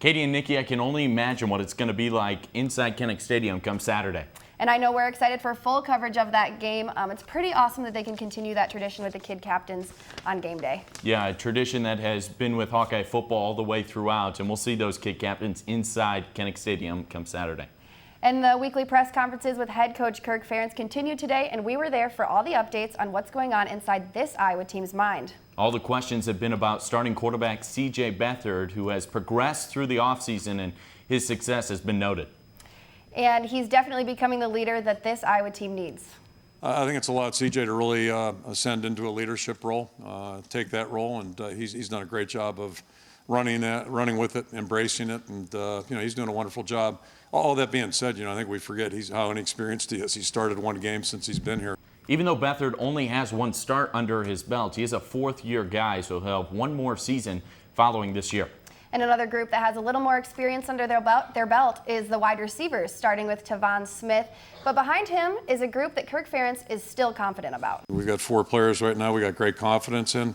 Katie and Nikki, I can only imagine what it's going to be like inside Kinnick Stadium come Saturday. And I know we're excited for full coverage of that game. It's pretty awesome that they can continue that tradition with the kid captains on game day. Yeah, a tradition that has been with Hawkeye football all the way throughout, and we'll see those kid captains inside Kinnick Stadium come Saturday. And the weekly press conferences with head coach Kirk Ferentz continue today, and we were there for all the updates on what's going on inside this Iowa team's mind. All the questions have been about starting quarterback C.J. Beathard, who has progressed through the offseason, and his success has been noted. And he's definitely becoming the leader that this Iowa team needs. I think it's allowed CJ to really ascend into a leadership role, take that role, and he's done a great job of running with it, embracing it, and he's doing a wonderful job. All that being said, I think we forget how inexperienced he is. He started one game since he's been here. Even though Beathard only has one start under his belt, he is a fourth-year guy, so he'll have one more season following this year. And another group that has a little more experience under their belt is the wide receivers, starting with Tavon Smith. But behind him is a group that Kirk Ferentz is still confident about. We've got 4 players right now we got great confidence in.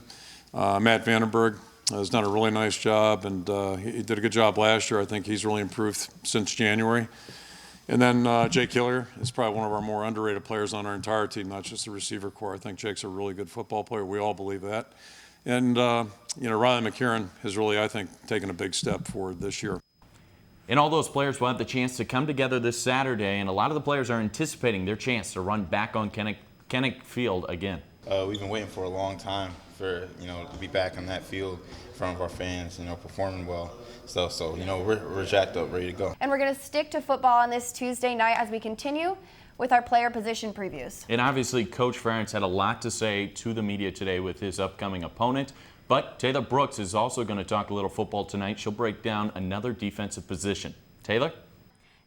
Matt Vandenberg has done a really nice job, and he did a good job last year. I think he's really improved since January. And then Jake Hillier is probably one of our more underrated players on our entire team, not just the receiver core. I think Jake's a really good football player. We all believe that. And, Riley McCarron has really, I think, taken a big step forward this year. And all those players will have the chance to come together this Saturday, and a lot of the players are anticipating their chance to run back on Kinnick Field again. We've been waiting for a long time for, to be back on that field in front of our fans, performing well. So we're jacked up, ready to go. And we're going to stick to football on this Tuesday night as we continue with our player position previews. And obviously, Coach Ferentz had a lot to say to the media today with his upcoming opponent. But Taylor Brooks is also going to talk a little football tonight. She'll break down another defensive position. Taylor?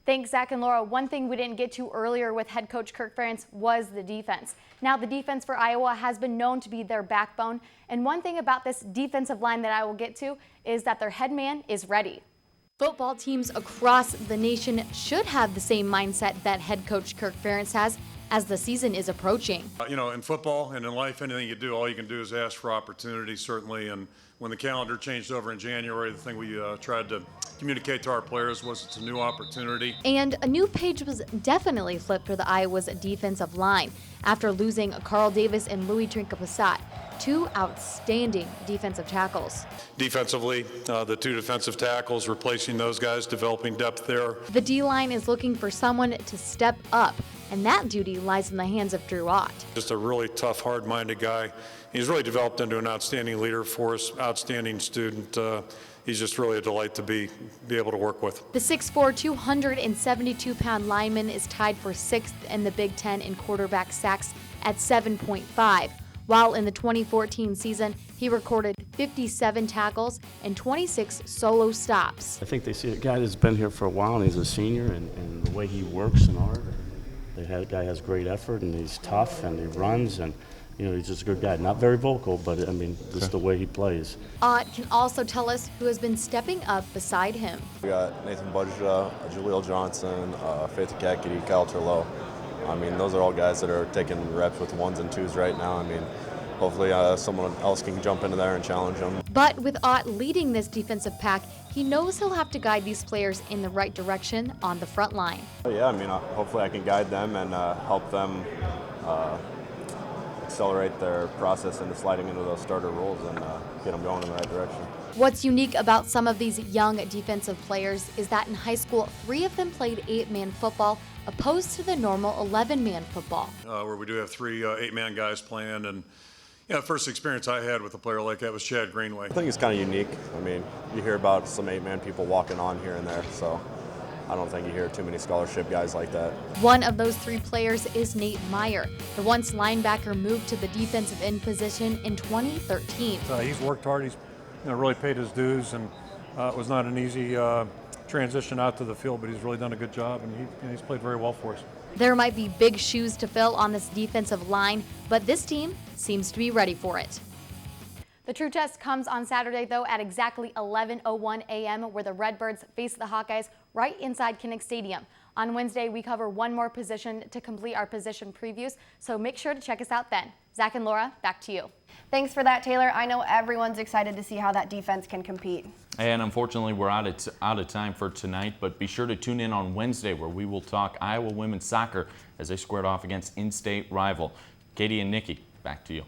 Thanks, Zach and Laura. One thing we didn't get to earlier with head coach Kirk Ferentz was the defense. Now, the defense for Iowa has been known to be their backbone. And one thing about this defensive line that I will get to is that their head man is ready. Football teams across the nation should have the same mindset that head coach Kirk Ferentz has as the season is approaching. In football and in life, anything you do, all you can do is ask for opportunity, certainly. And when the calendar changed over in January, the thing we tried to communicate to our players was it's a new opportunity. And a new page was definitely flipped for the Iowa's defensive line after losing Carl Davis and Louis Trinca-Passat, 2 outstanding defensive tackles. Defensively, the 2 defensive tackles, replacing those guys, developing depth there. The D-line is looking for someone to step up, and that duty lies in the hands of Drew Ott. Just a really tough, hard-minded guy. He's really developed into an outstanding leader for us, outstanding student. He's just really a delight to be able to work with. The 6'4", 272-pound lineman is tied for 6th in the Big Ten in quarterback sacks at 7.5. While in the 2014 season, he recorded 57 tackles and 26 solo stops. I think they see a guy that's been here for a while, and he's a senior, and the way he works and hard. The guy has great effort, and he's tough, and he runs, and he's just a good guy. Not very vocal, but this is the way he plays. Ott can also tell us who has been stepping up beside him. We got Nathan Budja, Jaleel Johnson, Faith Kakity, Kyle Terlow. Those are all guys that are taking reps with 1s and 2s right now. Hopefully someone else can jump into there and challenge them. But with Ott leading this defensive pack, he knows he'll have to guide these players in the right direction on the front line. Yeah, hopefully I can guide them and help them accelerate their process into sliding into those starter roles and get them going in the right direction. What's unique about some of these young defensive players is that in high school, 3 of them played 8-man football opposed to the normal 11-man football. Where we do have 3 8-man guys playing, and the first experience I had with a player like that was Chad Greenway. I think it's kind of unique. You hear about some 8-man people walking on here and there, so I don't think you hear too many scholarship guys like that. One of those 3 players is Nate Meyer. The once linebacker moved to the defensive end position in 2013. He's worked hard. He's really paid his dues, and it was not an easy transition out to the field, but he's really done a good job, and he's played very well for us. There might be big shoes to fill on this defensive line, but this team seems to be ready for it. The true test comes on Saturday, though, at exactly 11:01 a.m., where the Redbirds face the Hawkeyes right inside Kinnick Stadium. On Wednesday, we cover one more position to complete our position previews, so make sure to check us out then. Zach and Laura, back to you. Thanks for that, Taylor. I know everyone's excited to see how that defense can compete. And unfortunately, we're out of time for tonight, but be sure to tune in on Wednesday where we will talk Iowa women's soccer as they squared off against in-state rival. Katie and Nikki, back to you.